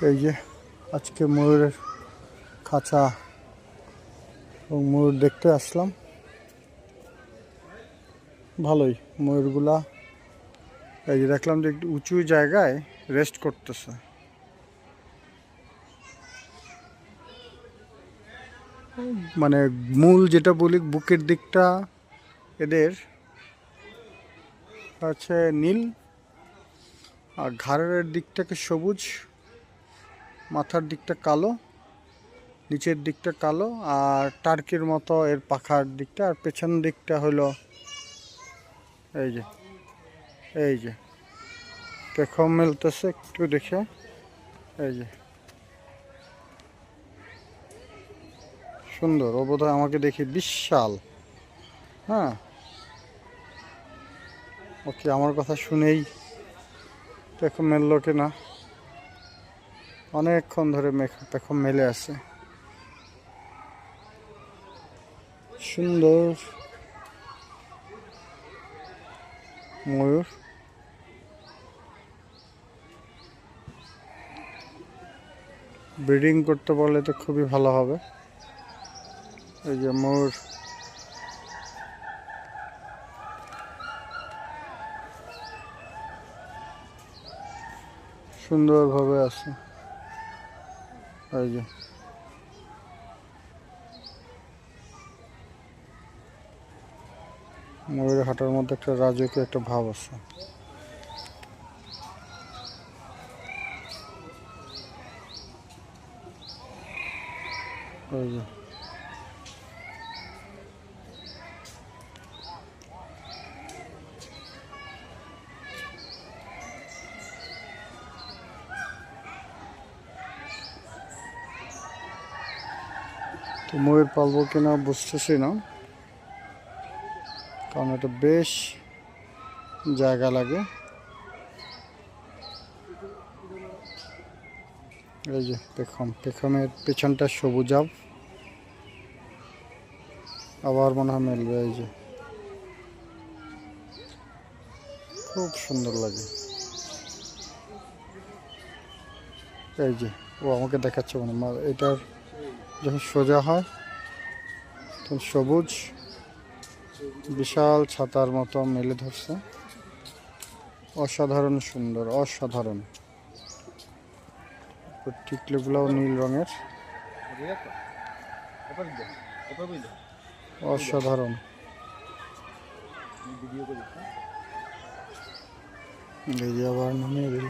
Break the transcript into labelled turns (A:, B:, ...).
A: তো এই যে আজকে ময়ূরের খাঁচা এবং ময়ূর দেখতে আসলাম। ভালোই ময়ূরগুলা এই যে দেখলাম যে একটু উঁচু জায়গায় রেস্ট করতেছে। মানে মূল যেটা বলি বুকের দিকটা এদের আছে নীল, আর ঘাড়ের দিকটাকে সবুজ, মাথার দিকটা কালো, নিচের দিকটা কালো, আর টার্কির মতো এর পাখার দিকটা, আর পেছন দিকটা হলো এই যে পেখম মেলতেছে একটু দেখে। এই যে সুন্দর, ও বোধহয় আমাকে দেখি বিশাল। হ্যাঁ, ওকে আমার কথা শুনেই পেখম মেললো কিনা, অনেকক্ষণ ধরে পেখম মেলে আছে। সুন্দর ময়ূর। ব্রিডিং করতে পারলে তো খুবই ভালো হবে। এই যে ময়ূর সুন্দরভাবে আছে। এই যে ময়ূরের হাঁটার মধ্যে একটা রাজকীয় একটা ভাব আছে। এই যে তো ময়ূর পালবো কিনা বুঝতেছি না, কারণ এটা বেশ জায়গা লাগে। এই যে পেখমের পেছনটা সবুজাব, আবার মনে হয় মেলবে। এই যে খুব সুন্দর লাগে। এই যে ও আমাকে দেখাচ্ছে, মানে এটার যখন সোজা হয় তখন সবুজ বিশাল ছাতার মতো মেলে ধরছে। অসাধারণ সুন্দর, অসাধারণ। টিকলিগুলোও নীল রঙের, অসাধারণ। এই যে আবার নামিয়ে দিল।